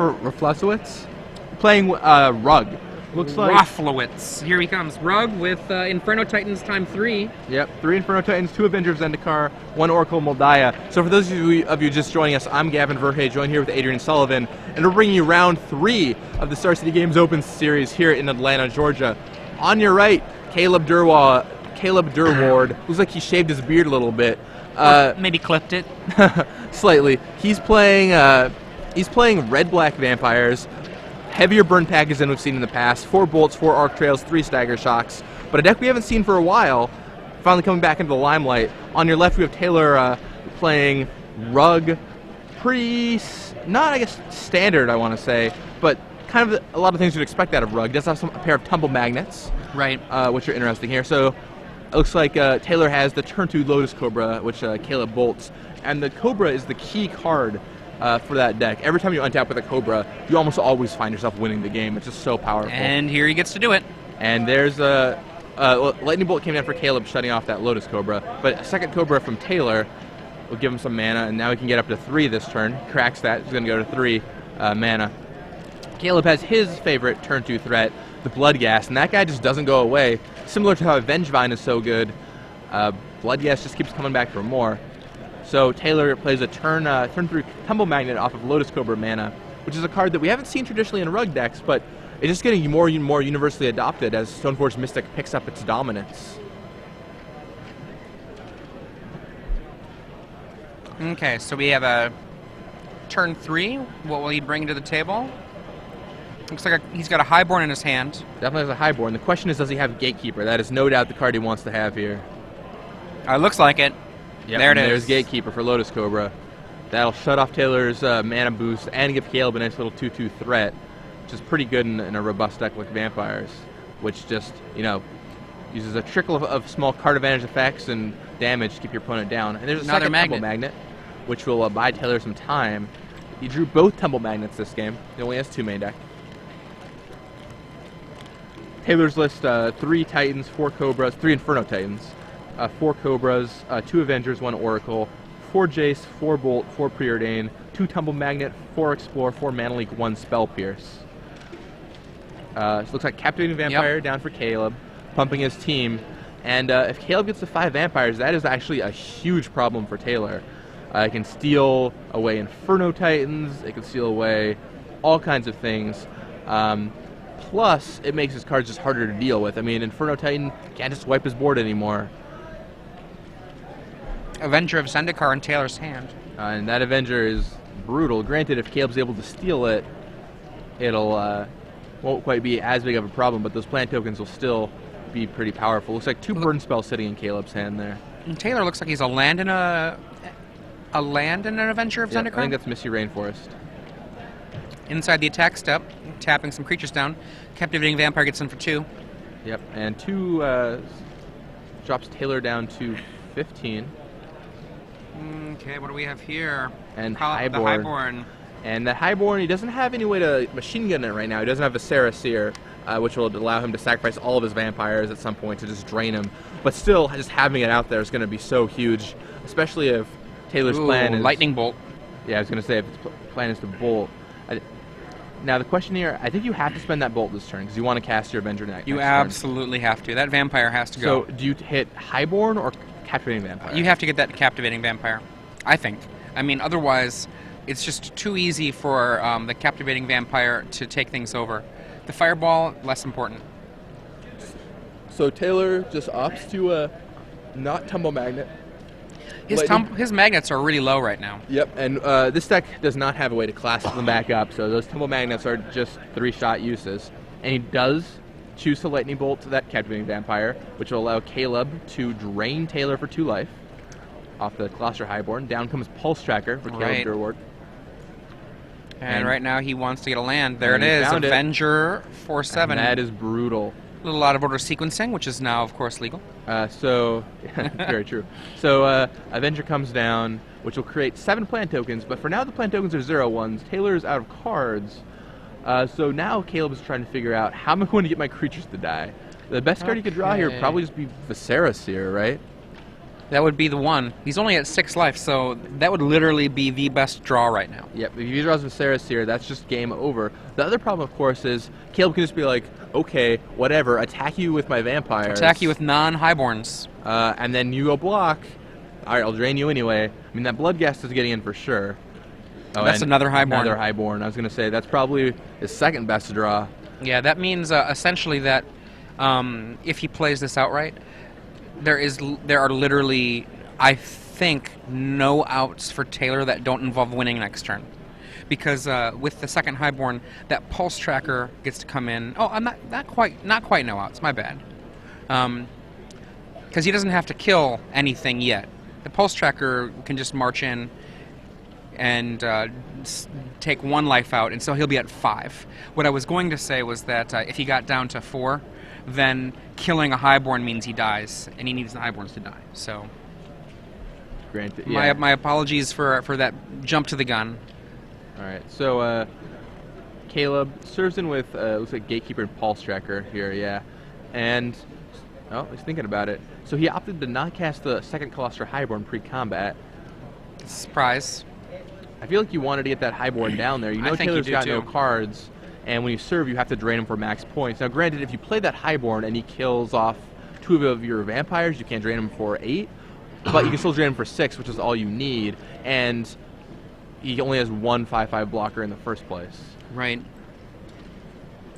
for Raflowitz. Playing Rug. Looks like Raflowitz. Here he comes. Rug with Inferno Titans ×3. Yep, 3 Inferno Titans, 2 Avenger of Zendikar, 1 Oracle Moldiah. So for those of you just joining us, I'm Gavin Verhey, joined here with Adrian Sullivan, and we're bringing you round 3 of the Star City Games Open Series here in Atlanta, Georgia. On your right, Caleb Durward. Looks like he shaved his beard a little bit. Maybe clipped it. Slightly. He's playing red-black vampires. Heavier burn package than we've seen in the past. 4 bolts, 4 arc trails, 3 stagger shocks. But a deck we haven't seen for a while, finally coming back into the limelight. On your left, we have Taylor playing Rug. Not, I guess, standard, I want to say, but kind of a lot of things you'd expect out of Rug. It does have a pair of tumble magnets, right? Which are interesting here. So it looks like Taylor has the turn 2 Lotus Cobra, which Caleb bolts. And the Cobra is the key card for that deck. Every time you untap with a Cobra, you almost always find yourself winning the game. It's just so powerful. And here he gets to do it. And there's Lightning Bolt came down for Caleb, shutting off that Lotus Cobra. But a second Cobra from Taylor will give him some mana, and now he can get up to 3 this turn. Cracks that. He's going to go to 3 mana. Caleb has his favorite turn 2 threat, the Bloodghast, and that guy just doesn't go away. Similar to how Vengevine is so good, Bloodghast just keeps coming back for more. So Taylor plays a turn 3 Tumble Magnet off of Lotus Cobra mana, which is a card that we haven't seen traditionally in Rug decks, but it's just getting more and more universally adopted as Stoneforge Mystic picks up its dominance. Okay, so we have a turn 3. What will he bring to the table? Looks like he's got a Highborn in his hand. Definitely has a Highborn. The question is, does he have Gatekeeper? That is no doubt the card he wants to have here. Looks like it. Yep, there it is. There's Gatekeeper for Lotus Cobra. That'll shut off Taylor's mana boost and give Caleb a nice little 2/2 threat, which is pretty good in a robust deck like Vampires, which just, uses a trickle of small card advantage effects and damage to keep your opponent down. And there's a second Tumble Magnet, which will buy Taylor some time. He drew both Tumble Magnets this game. He only has 2 main deck. Taylor's list, 3 Titans, 4 Cobras, 3 Inferno Titans. 4 Cobras, 2 Avengers, 1 Oracle, 4 Jace, 4 Bolt, 4 Preordain, 2 Tumble Magnet, 4 Explore, 4 Mana Leak, 1 Spell Pierce. It looks like Captivating Vampire down for Caleb, pumping his team. And if Caleb gets to 5 Vampires, that is actually a huge problem for Taylor. It can steal away Inferno Titans, it can steal away all kinds of things. Plus, it makes his cards just harder to deal with. I mean, Inferno Titan can't just wipe his board anymore. Avenger of Zendikar in Taylor's hand. And that Avenger is brutal. Granted, if Caleb's able to steal it, it'll won't quite be as big of a problem, but those plant tokens will still be pretty powerful. Looks like 2 burn spells sitting in Caleb's hand there. And Taylor looks like he's a land and an Avenger of Zendikar? I think that's Misty Rainforest. Inside the attack step, tapping some creatures down. Captivating Vampire gets in for 2. Yep, and 2 drops Taylor down to 15. Okay, what do we have here? And The Highborn. And the Highborn, he doesn't have any way to machine gun it right now. He doesn't have a Sarah Seer, which will allow him to sacrifice all of his vampires at some point to just drain him. But still, just having it out there is going to be so huge, especially if Taylor's plan is... Lightning Bolt. Yeah, I was going to say, if his plan is to bolt. Now, the question here, I think you have to spend that bolt this turn, because you want to cast your Avenger next You absolutely have to. That Vampire has to go. So, do you hit Highborn or Captivating Vampire? You have to get that Captivating Vampire, I think. I mean, otherwise, it's just too easy for the Captivating Vampire to take things over. The Fireball, less important. So Taylor just opts to not Tumble Magnet. His magnets are really low right now. Yep, and this deck does not have a way to class them back up, so those Tumble Magnets are just 3-shot uses. And he does choose to Lightning Bolt that Captivating Vampire, which will allow Caleb to drain Taylor for 2 life off the Colossus Highborn. Down comes Pulse Tracker for Caleb Durward. And right now he wants to get a land. There it is, Avenger 4/7. And that is brutal. A little out of order sequencing, which is now, of course, legal. Very true. So Avenger comes down, which will create 7 plant tokens, but for now the plant tokens are 0/1s. Taylor is out of cards. So now Caleb is trying to figure out, how am I going to get my creatures to die? The best card you could draw here would probably just be Viscera Seer, right? That would be the one. He's only at 6 life, so that would literally be the best draw right now. Yep, if he draws Viserys here, that's just game over. The other problem, of course, is Caleb can just be like, okay, whatever, attack you with my vampires. Attack you with non-highborns. And then you go block. All right, I'll drain you anyway. I mean, that Bloodghast is getting in for sure. Oh, that's another highborn. Another highborn. I was going to say, that's probably his second best draw. Yeah, that means essentially that if he plays this outright, there are literally, I think, no outs for Taylor that don't involve winning next turn. Because with the second highborn, that pulse tracker gets to come in. Oh, I'm not quite no outs. My bad. Because he doesn't have to kill anything yet. The pulse tracker can just march in and take 1 life out, and so he'll be at 5. What I was going to say was that if he got down to 4, then killing a highborn means he dies, and he needs the highborns to die. So, granted, yeah. my apologies for that jump to the gun. All right, so Caleb serves in with looks like Gatekeeper and Pulse Tracker here, yeah, and oh, he's thinking about it. So he opted to not cast the second Colossus Highborn pre-combat. Surprise. I feel like you wanted to get that Highborn down there. You know Taylor's got no cards, and when you serve, you have to drain him for max points. Now, granted, if you play that Highborn and he kills off 2 of your vampires, you can't drain him for 8, but you can still drain him for 6, which is all you need, and he only has 1 5/5 blocker in the first place. Right.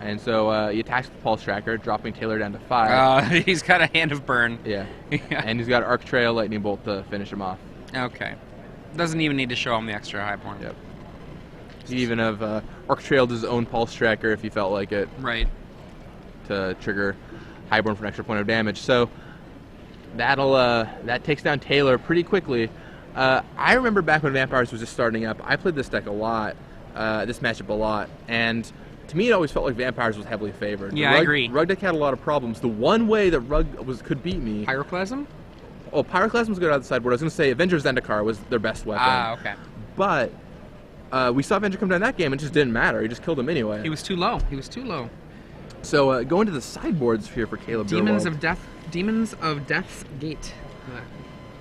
And so he attacks the Pulse Tracker, dropping Taylor down to 5. He's got a Hand of Burn. Yeah. And he's got Arc Trail, Lightning Bolt to finish him off. Okay. Doesn't even need to show him the extra Highborn. Yep. He even have Arc Trailed his own Pulse Tracker if he felt like it. Right. To trigger Highborn for an extra point of damage. So that takes down Taylor pretty quickly. I remember back when Vampires was just starting up, I played this deck a lot, this matchup a lot, and to me it always felt like Vampires was heavily favored. Yeah, I agree. Rug deck had a lot of problems. The one way that Rug could beat me... Pyroclasm? Oh, Pyroclasm was good out of the sideboard. I was going to say Avengers Zendikar was their best weapon. Ah, okay. But we saw Avenger come down that game, and it just didn't matter. He just killed him anyway. He was too low. He was too low. So going to the sideboards here for Caleb Demons Durward. of Death. Demons of Death's Gate.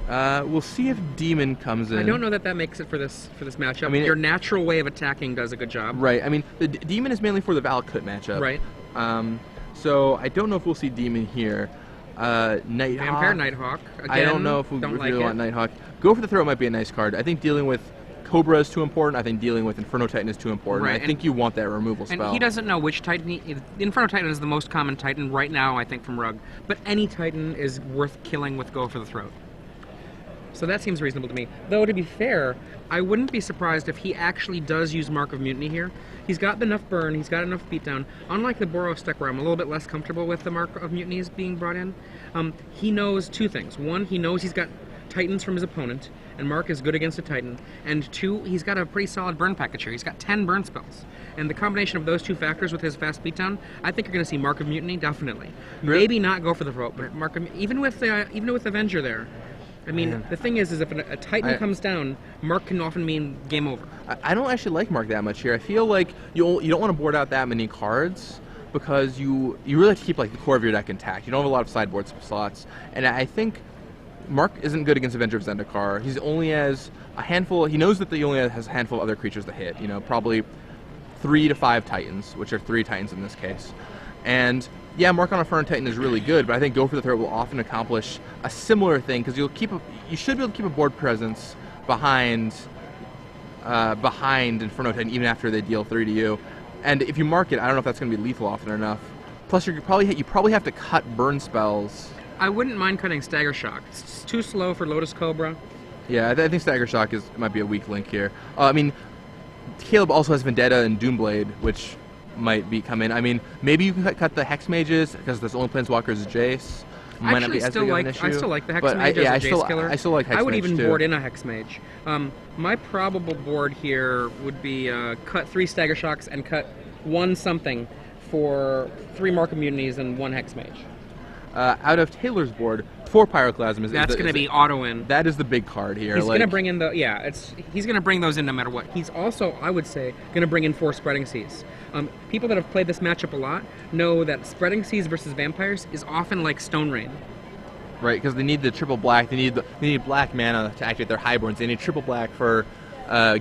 We'll see if Demon comes in. I don't know that makes it for this matchup. I mean, your natural way of attacking does a good job. Right. I mean, the Demon is mainly for the Valakut matchup. Right. So I don't know if we'll see Demon here. Nighthawk. Vampire Nighthawk. Again, I don't know if we really want Nighthawk. Go for the Throat might be a nice card. I think dealing with Cobra is too important. I think dealing with Inferno Titan is too important. Right. I think you want that removal spell. And he doesn't know which Titan. Inferno Titan is the most common Titan right now, I think, from Rug. But any Titan is worth killing with Go for the Throat. So that seems reasonable to me. Though, to be fair, I wouldn't be surprised if he actually does use Mark of Mutiny here. He's got enough burn, he's got enough beatdown. Unlike the Boros deck where I'm a little bit less comfortable with the Mark of Mutinies being brought in, he knows 2 things. 1, he knows he's got Titans from his opponent, and Mark is good against a Titan. And 2, he's got a pretty solid burn package here. He's got 10 burn spells. And the combination of those 2 factors with his fast beatdown, I think you're going to see Mark of Mutiny, definitely. Maybe not Go for the Throat, but Mark of, even with Avenger there, I mean, the thing is if a Titan comes down, Mark can often mean game over. I don't actually like Mark that much here. I feel like you don't want to board out that many cards because you really have to keep like the core of your deck intact. You don't have a lot of sideboard slots, and I think Mark isn't good against Avenger of Zendikar. He only has a handful. He knows that he only has a handful of other creatures to hit. You know, probably 3 to 5 Titans, which are 3 Titans in this case, and. Yeah, Mark on a Inferno Titan is really good, but I think Go for the Throat will often accomplish a similar thing because you should be able to keep a board presence behind Inferno Titan even after they deal 3 to you. And if you mark it, I don't know if that's going to be lethal often enough. Plus, you probably have to cut burn spells. I wouldn't mind cutting Stagger Shock. It's too slow for Lotus Cobra. Yeah, I think Stagger Shock might be a weak link here. I mean, Caleb also has Vendetta and Doomblade, which might come in. I mean, maybe you can cut the Hex Mages because the only Planeswalker is Jace. Might not be as big of an issue. I still like the Hex Mage as a Jace killer. I still like Hex Mage. I would even too. board in a Hex Mage. My probable board here would be cut 3 Stagger Shocks and cut 1 something for 3 Mark of Mutinies and 1 Hex Mage. Out of Taylor's board, 4 Pyroclasm That's going to be auto-in. That is the big card here. He's going to bring in he's going to bring those in no matter what. He's also, I would say, going to bring in 4 Spreading Seas. People that have played this matchup a lot know that Spreading Seas versus Vampires is often like Stone Rain. right? Because they need the triple black. They need black mana to activate their highborns. They need triple black for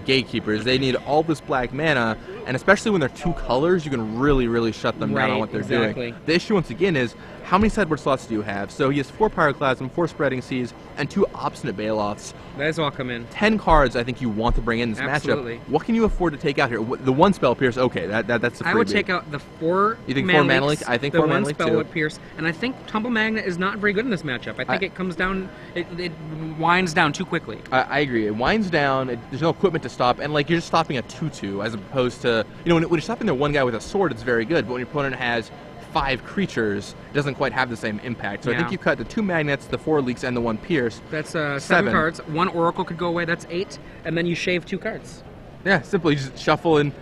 gatekeepers. They need all this black mana, and especially when they're 2 colors, you can really shut them down on what they're doing. The issue once again is how many sideboard slots do you have? So he has 4 Pyroclasm, 4 Spreading Seas, and 2 Obstinate Bailoffs. Those all come in. 10 cards I think you want to bring in this matchup. What can you afford to take out here? The 1 Spell Pierce, okay, that's a freebie. I would take out the 4 You think 4 Mana Leak? I think 4 Mana Leak too. The 1 Spell would Pierce, and I think Tumble Magnet is not very good in this matchup. I think it comes down, it winds down too quickly. I agree. It winds down, there's no equipment to stop, and like you're just stopping a 2/2 as opposed to, when you're stopping the one guy with a sword, it's very good, but when your opponent has 5 creatures, it doesn't quite have the same impact. So I think you cut the 2 magnets, the 4 leaks, and the 1 pierce. That's 7 cards. 1 Oracle could go away. That's 8, and then you shave 2 cards. Yeah, simply just shuffle and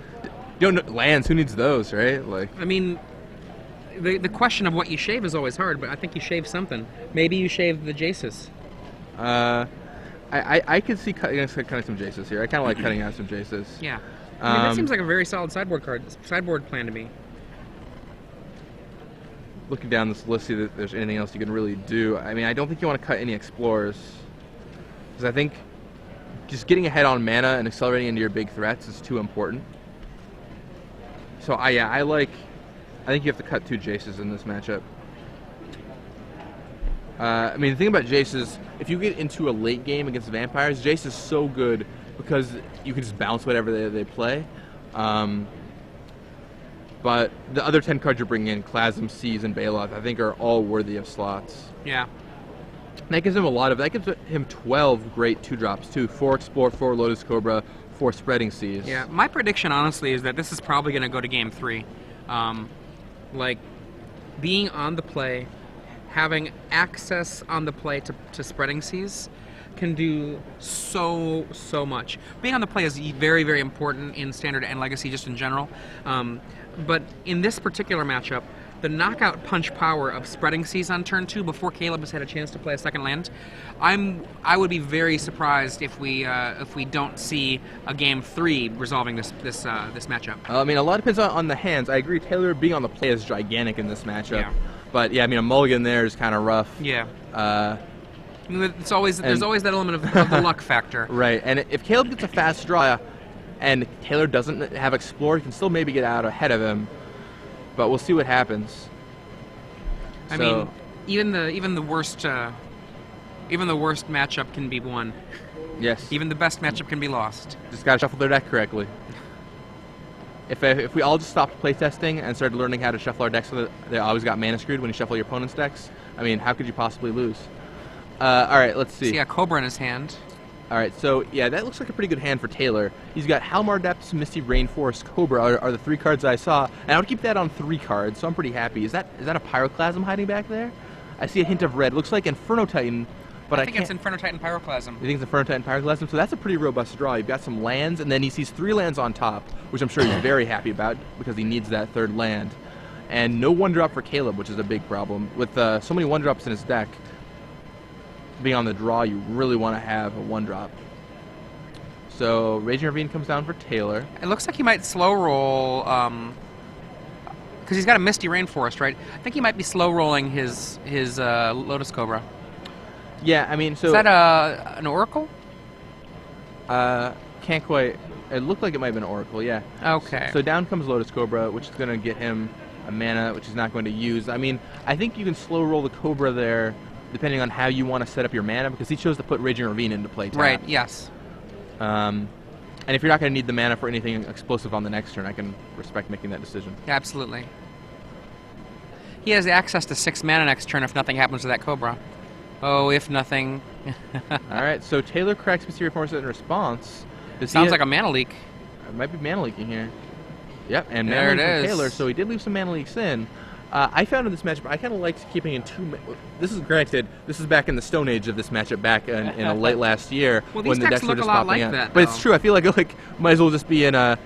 lands. Who needs those, right? Like, I mean, the question of what you shave is always hard, but I think you shave something. Maybe you shave the Jaces. I could see cutting some Jaces here. I kind of like cutting out some Jaces. Yeah, I mean, that seems like a very solid sideboard plan to me. Looking down this list, see that there's anything else you can really do. I mean, I don't think you want to cut any Explorers, because I think just getting ahead on mana and accelerating into your big threats is too important. So I think you have to cut 2 Jaces in this matchup. I mean, the thing about Jace is, if you get into a late game against vampires, Jace is so good because you can just bounce whatever they play. But the other 10 cards you're bringing in, Clasm, Seas, and Bailoff, I think are all worthy of slots. Yeah. And that gives him 12 great 2-drops too. 4 Explore, 4 Lotus Cobra, 4 Spreading Seas. Yeah, my prediction honestly is that this is probably going to go to game 3. Like, being on the play, having access on the play to Spreading Seas can do so much. Being on the play is very, very important in Standard and Legacy just in general. But in this particular matchup, the knockout punch power of Spreading Seas on turn 2 before Caleb has had a chance to play a second land, I would be very surprised if we don't see a game 3 resolving this matchup. I mean, a lot depends on the hands. I agree, Taylor being on the play is gigantic in this matchup. Yeah. But yeah, I mean, a mulligan there is kind of rough. Yeah. There's always that element of the luck factor. Right, and if Caleb gets a fast draw and Taylor doesn't have Explore, he can still maybe get out ahead of him, but we'll see what happens. I mean, even the worst matchup can be won. Yes. Even the best matchup can be lost. Just gotta shuffle their deck correctly. If we all just stopped playtesting and started learning how to shuffle our decks so that they always got mana screwed when you shuffle your opponent's decks, I mean, how could you possibly lose? All right, let's see. So yeah, Cobra in his hand. All right, so yeah, that looks like a pretty good hand for Taylor. He's got Halmar Depths, Misty Rainforest, Cobra are the 3 cards I saw, and I would keep that on 3 cards, so I'm pretty happy. Is that a Pyroclasm hiding back there? I see a hint of red. Looks like Inferno Titan, but I think it's Inferno Titan Pyroclasm. You think it's Inferno Titan Pyroclasm? So that's a pretty robust draw. You've got some lands, and then he sees 3 lands on top, which I'm sure he's very happy about because he needs that 3rd land. And no 1-drop for Caleb, which is a big problem. With so many 1-drops in his deck, being on the draw, you really want to have a 1-drop. So Raging Ravine comes down for Taylor. It looks like he might slow roll, because he's got a Misty Rainforest, right? I think he might be slow rolling his Lotus Cobra. Yeah, I mean, so is that an Oracle? Can't quite. It looked like it might have been an Oracle, yeah. Okay. So down comes Lotus Cobra, which is going to get him a mana, which he's not going to use. I mean, I think you can slow roll the Cobra there, depending on how you want to set up your mana, because he chose to put Raging Ravine into play. Right. Yes. And if you're not going to need the mana for anything explosive on the next turn, I can respect making that decision. Yeah, absolutely. He has access to 6 mana next turn if nothing happens to that Cobra. Oh, if nothing. All right, so Taylor cracks Mysterious Force in response. Sounds like a mana leak. It might be mana leaking here. Yep, and there mana it leak is. from Taylor, so he did leave some mana leaks in. I found in this matchup, I kind of liked keeping in 2. This is granted, this is back in the Stone Age of this matchup, back in a late last year well, when the decks were look just a lot popping like out. that, but it's true. I feel like might as well just be in the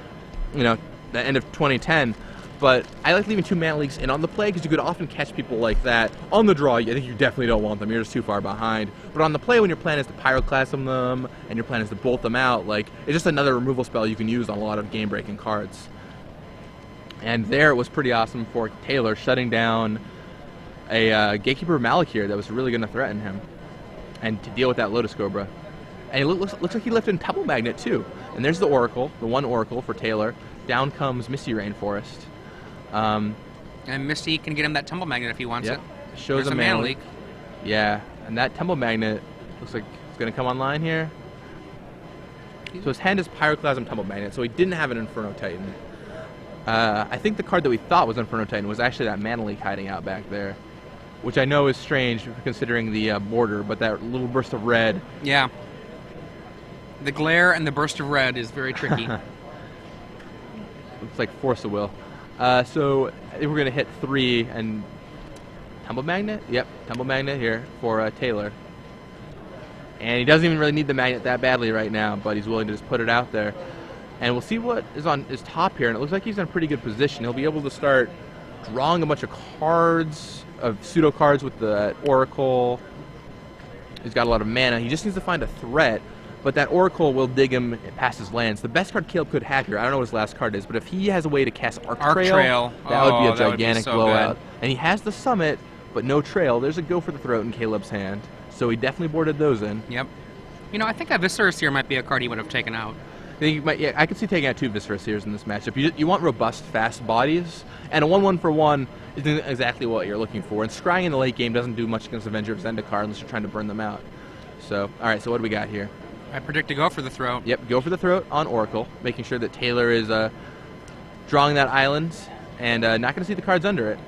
end of 2010. But I like leaving 2 mana leaks in on the play because you could often catch people like that on the draw. I think you definitely don't want them. You're just too far behind. But on the play, when your plan is to Pyroclasm them and your plan is to bolt them out, like it's just another removal spell you can use on a lot of game-breaking cards. And there it was pretty awesome for Taylor, shutting down a Gatekeeper Malik here that was really going to threaten him, and to deal with that Lotus Cobra. And it looks like he left in Temple Magnet too. And there's the Oracle, the one Oracle for Taylor. Down comes Misty Rainforest. And Misty can get him that Tumble Magnet if he wants it. Shows a mana leak. Yeah, and that Temple Magnet looks like it's going to come online here. So his hand is Pyroclasm Temple Magnet, so he didn't have an Inferno Titan. I think the card that we thought was Inferno Titan was actually that mana leak hiding out back there, which I know is strange considering the border, but that little burst of red. Yeah. The glare and the burst of red is very tricky. Looks like Force of Will. So we're going to hit 3 and Temple Magnet? Yep, Temple Magnet here for Taylor. And he doesn't even really need the magnet that badly right now, but he's willing to just put it out there. And we'll see what is on his top here, and it looks like he's in a pretty good position. He'll be able to start drawing a bunch of cards, of pseudo cards with the Oracle. He's got a lot of mana. He just needs to find a threat, but that Oracle will dig him past his lands. The best card Caleb could have here, I don't know what his last card is, but if he has a way to cast Arc Trail, that would be a gigantic blowout. And he has the Summit, but no Trail. There's a Go for the Throat in Caleb's hand, so he definitely boarded those in. Yep. You know, I think a Viscera Seer might be a card he would have taken out. I could see taking out 2 Viscera Seers in this matchup. You want robust, fast bodies, and a 1/1 for 1 isn't exactly what you're looking for. And scrying in the late game doesn't do much against Avenger of Zendikar unless you're trying to burn them out. So, alright, so what do we got here? I predict to Go for the Throat. Yep, Go for the Throat on Oracle, making sure that Taylor is drawing that island, and not going to see the cards under it.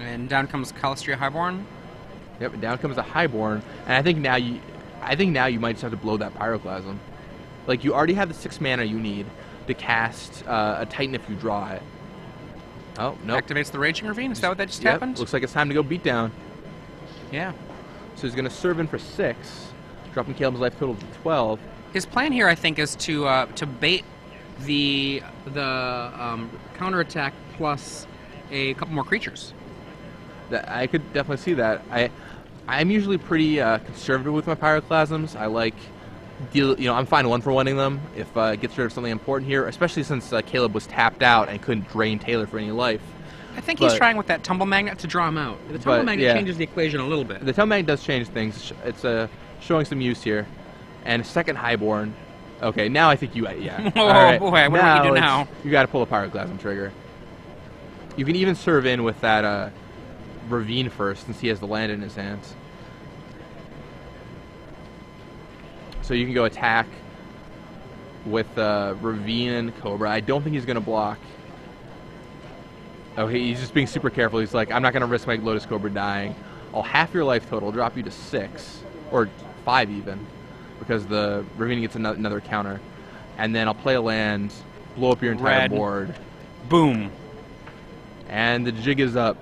And down comes Calistria Highborn. Yep, and down comes the Highborn, and I think now you might just have to blow that Pyroclasm. Like, you already have the 6 mana you need to cast a Titan if you draw it. Oh, no. Activates the Raging Ravine? Is that what that just happened? Looks like it's time to go beat down. Yeah. So he's going to serve in for 6, dropping Caleb's life total to 12. His plan here, I think, is to bait the counterattack plus a couple more creatures. I could definitely see that. I'm usually pretty conservative with my Pyroclasms. I like I'm fine 1-for-1ing them if it gets rid of something important here, especially since Caleb was tapped out and couldn't drain Taylor for any life. I think he's trying with that Tumble Magnet to draw him out. The Tumble Magnet changes the equation a little bit. The Tumble Magnet does change things. It's showing some use here. And second Highborn. Okay, now I think you... Yeah. Oh, right. Boy, what do we do now? You got to pull a Pyroclasm trigger. You can even serve in with that Ravine first, since he has the land in his hands. So you can go attack with Ravine and Cobra. I don't think he's going to block. Okay, he's just being super careful. He's like, I'm not going to risk my Lotus Cobra dying. I'll half your life total, drop you to 6, or 5 even, because the Ravine gets another counter. And then I'll play a land, blow up your entire board. Boom. And the jig is up.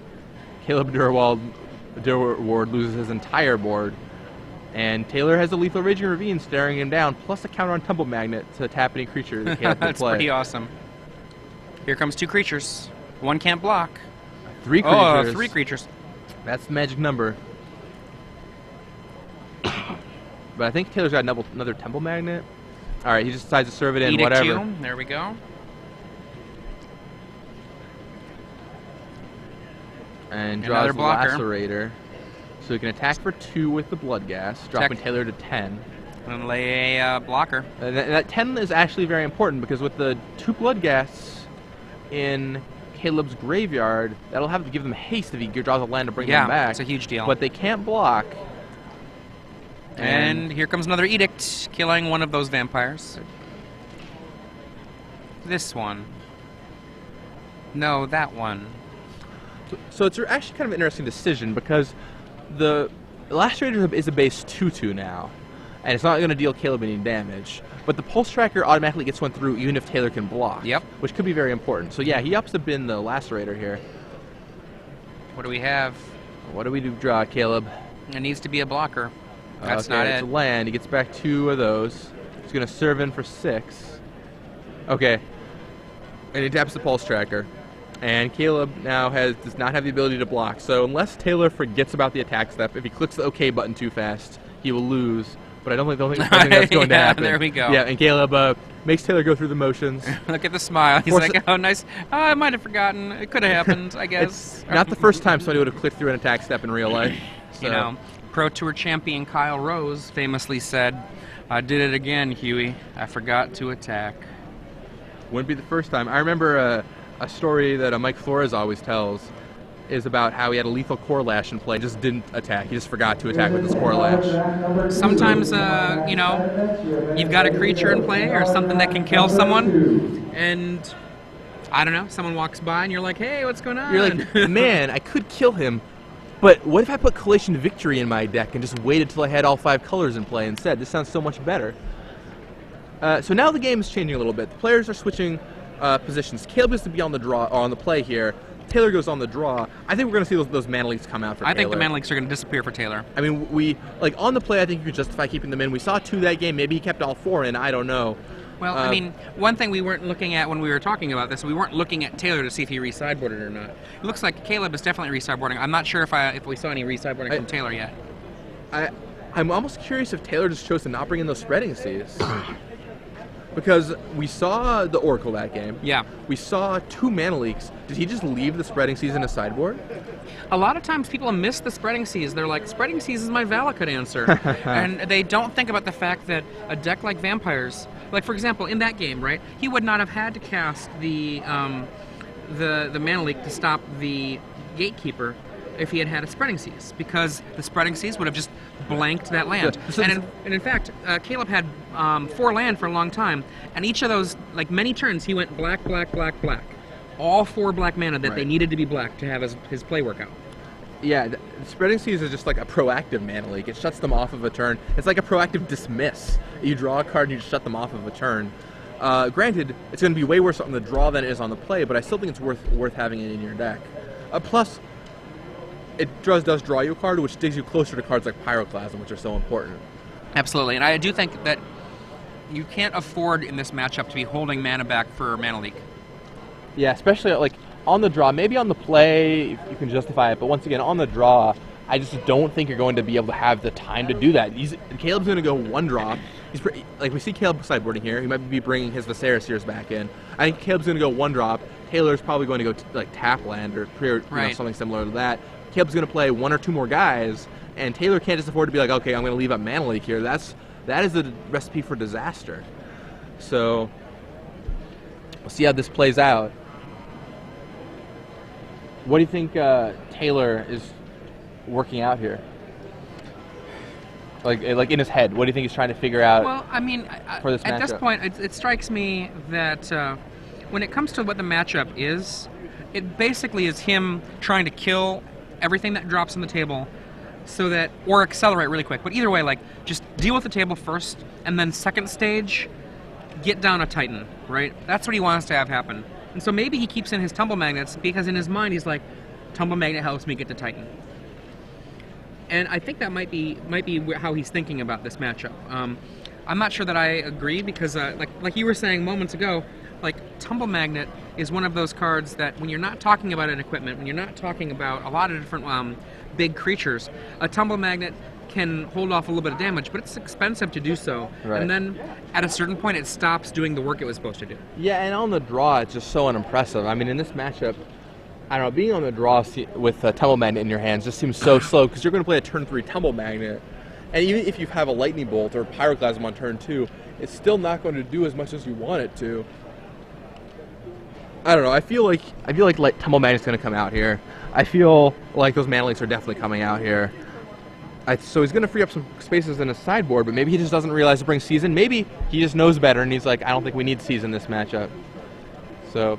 Caleb Durward loses his entire board. And Taylor has a lethal Raging Ravine staring him down, plus a counter on Tumble Magnet to tap any creature that Caleb can play. That's pretty awesome. Here comes 2 creatures. 1 can't block. 3 creatures. Oh, 3 creatures. That's the magic number. But I think Taylor's got another Temple Magnet. All right, he just decides to serve it in, whatever. You. There we go. And draws the Lacerator. So he can attack for 2 with the Blood Gas, dropping Taylor to 10. And lay a blocker. And that 10 is actually very important, because with the 2 Blood Gas in Caleb's graveyard, that'll have to give them haste if he draws a land to bring them back. Yeah, it's a huge deal. But they can't block. And here comes another Edict, killing one of those vampires. This one. No, that one. So it's actually kind of an interesting decision, because the Lacerator is a base 2/2 now, and it's not going to deal Caleb any damage. But the Pulse Tracker automatically gets one through even if Taylor can block. Yep. Which could be very important. So yeah, he ups to bin the Lacerator here. What do we have? What do we draw, Caleb? It needs to be a blocker. That's not it's it. a land. He gets back 2 of those. He's going to serve in for 6. Okay. And he taps the Pulse Tracker. And Caleb now does not have the ability to block. So unless Taylor forgets about the attack step, if he clicks the OK button too fast, he will lose. But I don't think that's going to happen. There we go. Yeah, and Caleb makes Taylor go through the motions. Look at the smile. He's like, oh, nice. Oh, I might have forgotten. It could have happened, I guess. It's not the first time somebody would have clicked through an attack step in real life. So. You know, Pro Tour champion Kyle Rose famously said, I did it again, Huey. I forgot to attack. Wouldn't be the first time. I remember a story that Mike Flores always tells is about how he had a lethal core lash in play, just didn't attack. He just forgot to attack with his core lash. Sometimes, you know, you've got a creature in play or something that can kill someone, and I don't know, someone walks by and you're like, hey, what's going on? You're like, man, I could kill him, but what if I put Collation Victory in my deck and just waited till I had all 5 colors in play instead? This sounds so much better. So now the game is changing a little bit. The players are switching positions. Caleb gets to be on the draw, or on the play here. Taylor goes on the draw. I think we're going to see those mana leaks come out for Taylor. I think the mana leaks are going to disappear for Taylor. I mean, we like on the play, I think you could justify keeping them in. We saw 2 that game. Maybe he kept all 4 in. I don't know. Well, I mean, one thing we weren't looking at when we were talking about this, we weren't looking at Taylor to see if he re-sideboarded or not. It looks like Caleb is definitely re-sideboarding. I'm not sure if we saw any re-sideboarding from Taylor yet. I'm almost curious if Taylor just chose to not bring in those spreading seas. Because we saw the Oracle that game. Yeah. We saw 2 mana leaks. Did he just leave the spreading seas in his sideboard? A lot of times people miss the spreading seas. They're like, spreading seas is my Valakut answer. And they don't think about the fact that a deck like Vampires, like for example, in that game, right, he would not have had to cast the mana leak to stop the Gatekeeper if he had had a spreading seas, because the spreading seas would have just blanked that land. And in fact, Caleb had 4 land for a long time, and each of those, like many turns, he went black, black, black, black. All 4 black mana that they needed to be black to have his play work out. Yeah, the spreading seas is just like a proactive mana leak. It shuts them off of a turn. It's like a proactive dismiss. You draw a card and you just shut them off of a turn. Granted, it's going to be way worse on the draw than it is on the play, but I still think it's worth having it in your deck. Plus, it does draw you a card, which digs you closer to cards like Pyroclasm, which are so important. Absolutely, and I do think that you can't afford in this matchup to be holding mana back for mana leak. Yeah, especially like on the draw. Maybe on the play you can justify it, but once again, on the draw, I just don't think you're going to be able to have the time to do that. Caleb's going to go 1 drop. Like we see Caleb sideboarding here. He might be bringing his Viserys Seers back in. I think Caleb's going to go 1 drop. Taylor's probably going to go like tap land or something similar to that. Caleb's going to play 1 or 2 more guys, and Taylor can't just afford to be like, okay, I'm going to leave up mana leak here. That is the recipe for disaster. So we'll see how this plays out. What do you think Taylor is working out here? Like in his head, what do you think he's trying to figure out? Well, I mean, for this at matchup? this point, it strikes me that when it comes to what the matchup is, it basically is him trying to kill everything that drops on the table, or accelerate really quick. But either way, like, just deal with the table first, and then second stage, get down a Titan, right? That's what he wants to have happen. And so maybe he keeps in his Tumble Magnets, because in his mind he's like, Tumble Magnet helps me get to Titan. And I think that might be how he's thinking about this matchup. I'm not sure that I agree, because like you were saying moments ago, like Tumble Magnet is one of those cards that when you're not talking about an equipment, when you're not talking about a lot of different big creatures, a Tumble Magnet can hold off a little bit of damage, but it's expensive to do so. Right. And then at a certain point it stops doing the work it was supposed to do. Yeah, and on the draw it's just so unimpressive. I mean, in this matchup, I don't know, being on the draw with a Tumble Magnet in your hands just seems so slow, because you're going to play a turn 3 Tumble Magnet, and even if you have a Lightning Bolt or Pyroclasm on turn 2, it's still not going to do as much as you want it to. I don't know. I feel like Tumble Magnet's going to come out here. I feel like those mana leaks are definitely coming out here. So he's going to free up some spaces in his sideboard, but maybe he just doesn't realize to bring Season. Maybe he just knows better, and he's like, I don't think we need Season this matchup. So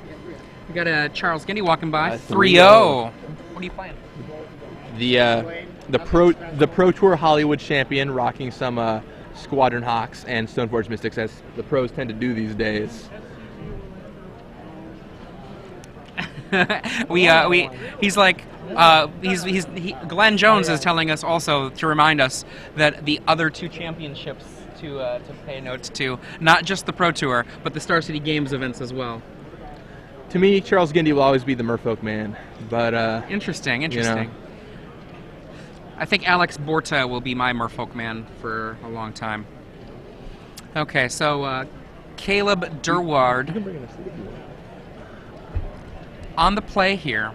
we got a Charles Gindy walking by. 3-0. What are you playing? The Pro Tour Hollywood champion, rocking some Squadron Hawks and Stoneforge Mystics, as the pros tend to do these days. He's like, Glenn Jones is telling us also to remind us that the other 2 championships to pay note to, not just the Pro Tour, but the Star City Games events as well. To me, Charles Gindy will always be the Merfolk man, but interesting. You know. I think Alex Borta will be my Merfolk man for a long time. Okay, so Caleb Durward on the play here.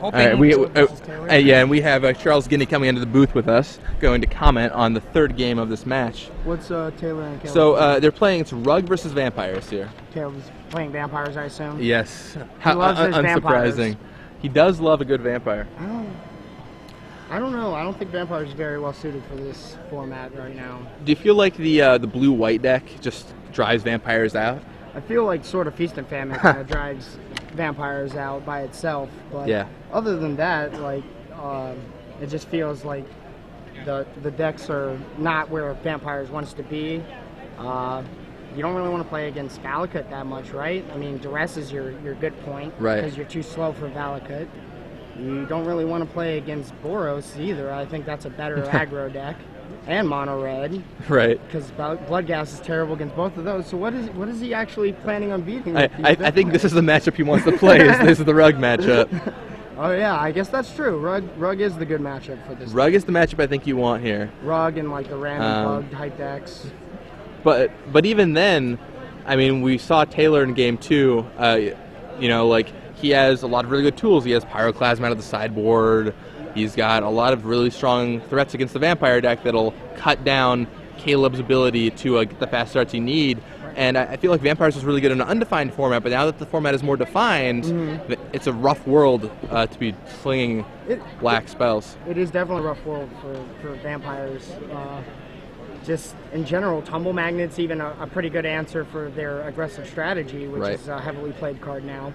Hoping yeah, and we have Charles Guinea coming into the booth with us, going to comment on the third game of this match. What's Taylor and Caleb? So they're playing, it's Rug versus Vampires here. Caleb's playing vampires, I assume? Yes. He loves his unsurprising. vampires. He does love a good vampire. I don't know. I don't think vampires are very well suited for this format right now. Do you feel like the blue-white deck just drives vampires out? I feel like sort of Feast and Famine kind of drives vampires out by itself, but yeah. Other than that, like it just feels like the decks are not where vampires wants to be. You don't really want to play against Valakut that much, right? I mean, Duress is your good point, right? Because you're too slow for Valakut. You don't really want to play against Boros either. I think that's a better aggro deck. And mono red, right? Because Bloodghast is terrible against both of those. So what is he actually planning on beating? I think this is the matchup he wants to play. This is the Rug matchup. Oh yeah, I guess that's true. Rug is the good matchup for this. Is the matchup I think you want here. Rug and like the random bug type decks. But even then, I mean, we saw Taylor in game 2. You know, like he has a lot of really good tools. He has Pyroclasm out of the sideboard. He's got a lot of really strong threats against the vampire deck that'll cut down Caleb's ability to get the fast starts you need. And I feel like Vampires was really good in an undefined format, but now that the format is more defined, it's a rough world to be slinging black spells. It is definitely a rough world for Vampires. Just in general, Tumble Magnet's even a pretty good answer for their aggressive strategy, which is a heavily played card now.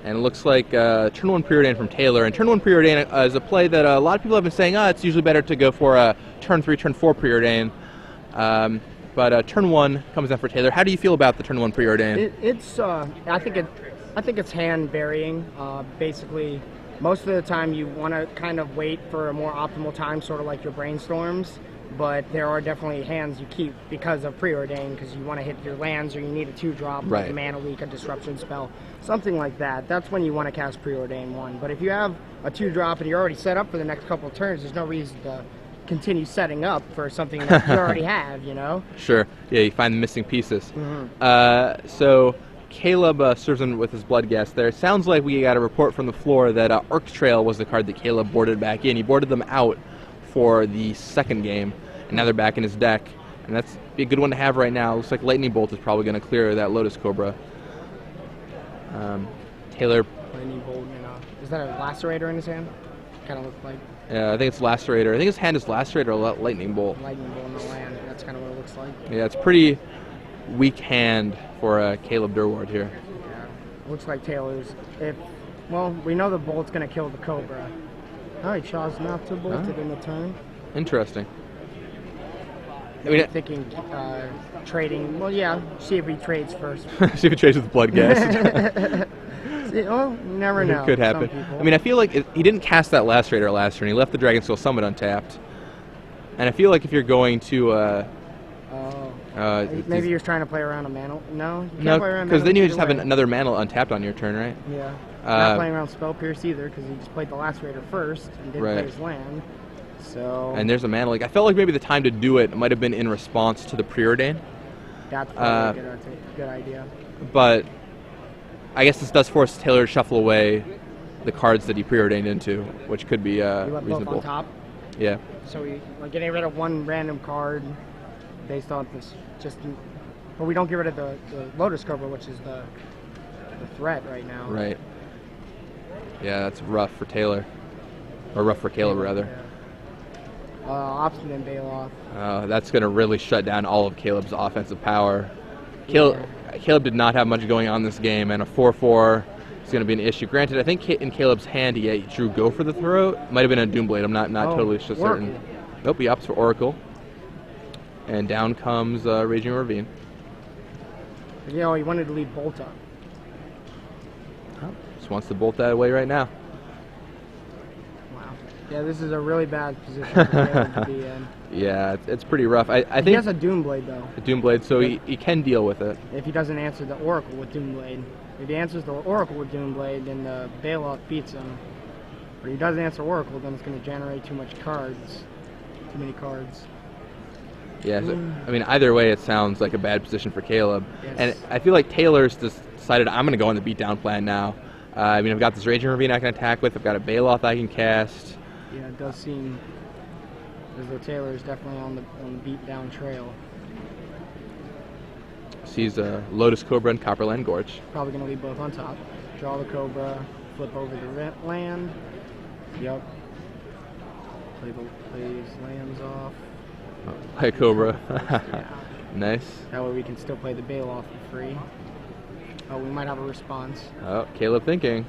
And it looks like turn 1 Preordain from Taylor. And turn 1 Preordain is a play that a lot of people have been saying, it's usually better to go for a turn 3, turn 4 Preordain. But turn 1 comes down for Taylor. How do you feel about the turn 1 Preordain? I think it's hand varying. Basically, most of the time you want to kind of wait for a more optimal time, sort of like your brainstorms. But there are definitely hands you keep because of Preordain, because you want to hit your lands or you need a 2-drop, like a Mana Leak, a Disruption spell, something like that. That's when you want to cast Preordain 1. But if you have a 2-drop and you're already set up for the next couple of turns, there's no reason to continue setting up for something that you already have, you know? Sure. Yeah, you find the missing pieces. So Caleb serves him with his Bloodghast there. It sounds like we got a report from the floor that Arc Trail was the card that Caleb boarded back in. He boarded them out for the second game, and now they're back in his deck, and that's a good one to have right now. Looks like Lightning Bolt is probably going to clear that Lotus Cobra. Taylor. Lightning Bolt, is that a Lacerator in his hand? Kind of looks like. I think it's Lacerator. I think his hand is Lacerator or Lightning Bolt. Lightning Bolt in the land. That's kind of what it looks like. Yeah, it's pretty weak hand for Caleb Durward here. Yeah, looks like Taylor's. Well, we know the Bolt's going to kill the Cobra. All right, Shaw's not to bolted in the turn. Interesting. Thinking trading. Well, yeah. See if he trades first. See if he trades with Bloodghast. You never know. It could happen. I mean, I feel like he didn't cast that Lacerator last turn. He left the Dragonsteel Summit untapped. And I feel like if you're going to... maybe he was trying to play around a mana. No, you can't no, play around because then you just have way. another mana untapped on your turn, right? Yeah. Not playing around Spell Pierce either, because he just played the Lacerator first and didn't play his land. So. And there's a mana leak. I felt like maybe the time to do it might have been in response to the Preordain. That's probably a good idea. But I guess this does force Taylor to shuffle away the cards that he Preordained into, which could be reasonable. Both on top. Yeah. So we getting rid of one random card based on this. But we don't get rid of the Lotus Cobra, which is the threat right now. Right. Yeah, that's rough for Taylor. Or rough for Caleb, rather. Yeah. Obstinate Bailoff. That's going to really shut down all of Caleb's offensive power. Caleb did not have much going on this game, and a 4/4 is going to be an issue. Granted, I think in Caleb's hand he drew Go for the Throat. Might have been a Doomblade. I'm not totally certain. Nope, he opts for Oracle. And down comes Raging Ravine. He wanted to leave Bolt up. Just wants to bolt that away right now. Wow. Yeah, this is a really bad position for Caleb to be in. Yeah, it's pretty rough. I think he has a Doomblade, though. A Doomblade, so he can deal with it. If he doesn't answer the Oracle with Doomblade. If he answers the Oracle with Doomblade, then the Bailoff beats him. But if he doesn't answer Oracle, then it's going to generate too many cards. Yeah, so, I mean, either way, it sounds like a bad position for Caleb. Yes. And I feel like Taylor's just decided, I'm going to go on the beatdown plan now. I mean, I've got this Raging Ravine I can attack with. I've got a Baloth I can cast. Yeah, it does seem as though Taylor is definitely on the beatdown trail. Sees a Lotus Cobra and Copperland Gorge. Probably going to leave both on top. Draw the Cobra, flip over the land. Yep. Plays lands off. Play Cobra. Yeah. Nice. That way we can still play the Baloth for free. Oh, we might have a response. Oh, Caleb thinking.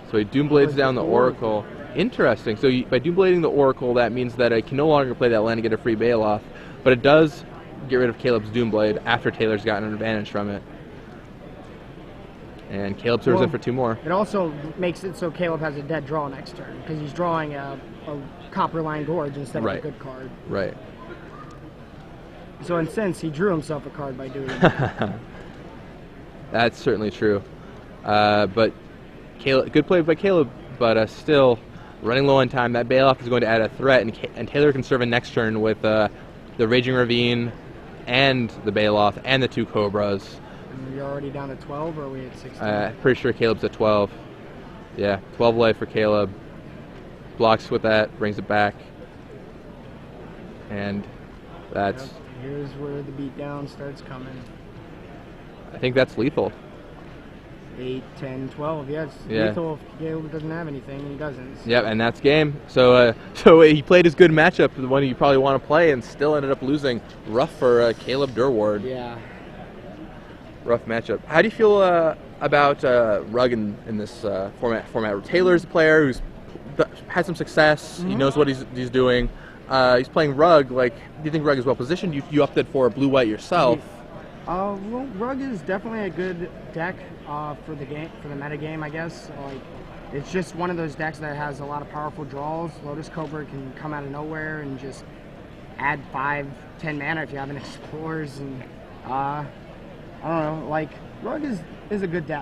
So he Doomblades down the Oracle. Interesting. So by Doomblading the Oracle, that means that I can no longer play that land and get a free Baloth, but it does get rid of Caleb's Doomblade after Taylor's gotten an advantage from it. And Caleb serves in for 2 more. It also makes it so Caleb has a dead draw next turn, because he's drawing a Copperline Gorge instead of a good card. Right. So in sense, he drew himself a card by doing that. That's certainly true. But Caleb, good play by Caleb, but still running low on time. That Baloth is going to add a threat, and Taylor can serve in next turn with the Raging Ravine and the Baloth and the 2 Cobras. And we're already down to 12, or are we at 16? Pretty sure Caleb's at 12. Yeah, 12 life for Caleb. Blocks with that, brings it back. And that's... Yep. Here's where the beatdown starts coming. I think that's lethal. 8, 10, 12, yes. Yeah. Lethal if Caleb doesn't have anything, and he doesn't. So. Yep, and that's game. So so he played his good matchup, the one you probably want to play, and still ended up losing. Rough for Caleb Durward. Yeah. Rough matchup. How do you feel about Rugg in this format? Taylor's a player who's had some success. He knows what he's doing. He's playing Rugg. Like, do you think Rugg is well positioned? You opted for blue-white yourself. Well, Rugg is definitely a good deck for the game, for the meta game, I guess. Like, it's just one of those decks that has a lot of powerful draws. Lotus Cobra can come out of nowhere and just add 5, 10 mana if you have an Explorers, and I don't know. Like, Rugg is a good deck.